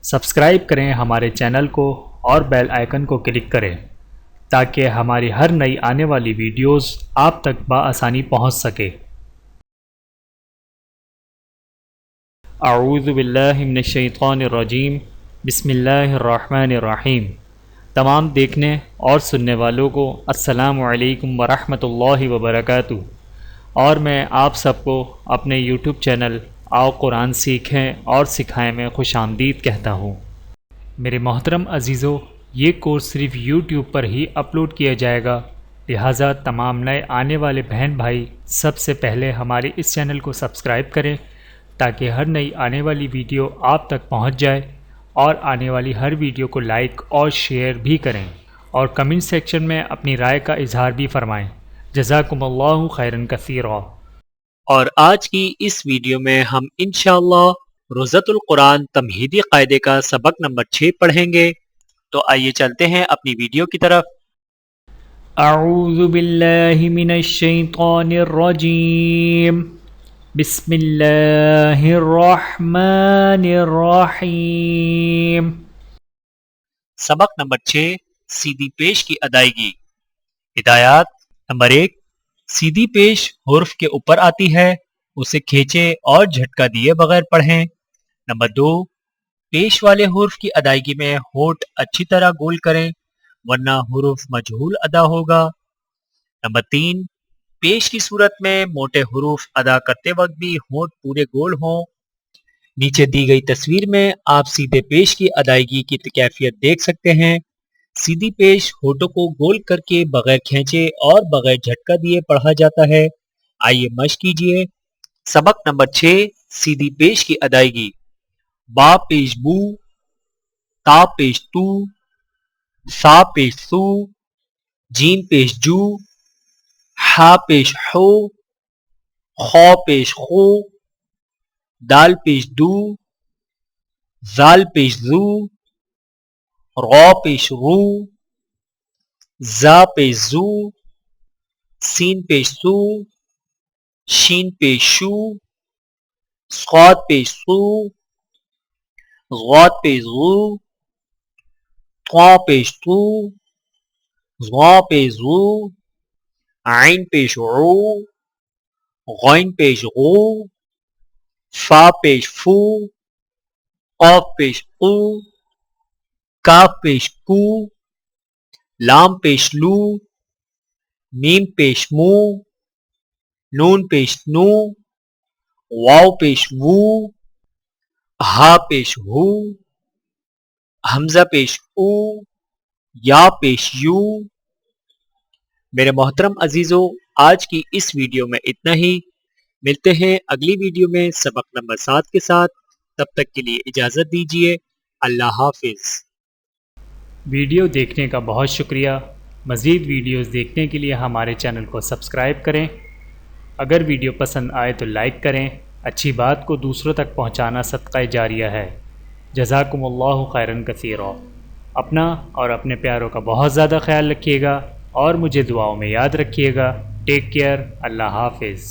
Subscribe کریں ہمارے channel کو اور بیل آئیکن کو کلک کریں تاکہ ہماری ہر نئی آنے والی ویڈیوز آپ تک بآسانی پہنچ سکے۔ اعوذ باللہ من الشیطان الرجیم، بسم اللہ الرحمن الرحیم۔ تمام دیکھنے اور سننے والوں کو السلام علیکم ورحمۃ اللہ وبرکاتہ، اور میں آپ سب کو اپنے یوٹیوب چینل آؤ قرآن سیکھیں اور سکھائیں میں خوش آمدید کہتا ہوں۔ میرے محترم عزیزو، یہ کورس صرف یوٹیوب پر ہی اپلوڈ کیا جائے گا، لہٰذا تمام نئے آنے والے بہن بھائی سب سے پہلے ہمارے اس چینل کو سبسکرائب کریں تاکہ ہر نئی آنے والی ویڈیو آپ تک پہنچ جائے، اور آنے والی ہر ویڈیو کو لائک اور شیئر بھی کریں، اور کمنٹ سیکشن میں اپنی رائے کا اظہار بھی فرمائیں۔ جزاکم اللہ خیرا کثیرا۔ اور آج کی اس ویڈیو میں ہم انشاءاللہ روزہ القرآن تمہیدی قاعدے کا سبق نمبر 6 پڑھیں گے، تو آئیے چلتے ہیں اپنی ویڈیو کی طرف۔ اعوذ باللہ من الشیطان الرجیم، بسم اللہ الرحمن الرحیم۔ سبق نمبر 6، سیدھی پیش کی ادائیگی۔ ہدایات۔ نمبر 1، سیدھی پیش حرف کے اوپر آتی ہے، اسے کھینچے اور جھٹکا دیے بغیر پڑھیں۔ نمبر 2، پیش والے حرف کی ادائیگی میں ہونٹ اچھی طرح گول کریں ورنہ حرف مجہول ادا ہوگا۔ نمبر 3، پیش کی صورت میں موٹے حروف ادا کرتے وقت بھی ہونٹ پورے گول ہوں۔ نیچے دی گئی تصویر میں آپ سیدھے پیش کی ادائیگی کی کیفیت دیکھ سکتے ہیں۔ سیدھی پیش ہونٹوں کو گول کر کے بغیر کھینچے اور بغیر جھٹکا دیے پڑھا جاتا ہے۔ آئیے مشق کیجیے۔ سبق نمبر 6، سیدھی پیش کی ادائیگی۔ با پیش بو، تا پیش تو، سا پیش سو، جیم پیش جو، ہا پیش ہو، خو پیش خو، دال پیش دو، زال پیش زو، رو پیش رو، زا پیش زو، سین پیش سو، شین پیش شو، صاد پیش سو، غاد پیش غو، طا پیش تو، ظا پیش غو، عین پیش عو، غین پیش غو، فا پیش فو، قاف پیش قو، کاف پیش کو، لام پیش لو، میم پیش مو، نون پیش نو، واو پیش وو، ہا پیش ہو، حمزہ پیش او، یا پیش یو۔ میرے محترم عزیزو، آج کی اس ویڈیو میں اتنا ہی۔ ملتے ہیں اگلی ویڈیو میں سبق نمبر 7 کے ساتھ۔ تب تک کے لیے اجازت دیجیے۔ اللہ حافظ۔ ویڈیو دیکھنے کا بہت شکریہ۔ مزید ویڈیوز دیکھنے کے لیے ہمارے چینل کو سبسکرائب کریں۔ اگر ویڈیو پسند آئے تو لائک کریں۔ اچھی بات کو دوسروں تک پہنچانا صدقہ جاریہ ہے۔ جزاکم اللہ خیرا کثیرا۔ اپنا اور اپنے پیاروں کا بہت زیادہ خیال رکھیے گا، اور مجھے دعاؤں میں یاد رکھیے گا۔ Take care. اللہ حافظ۔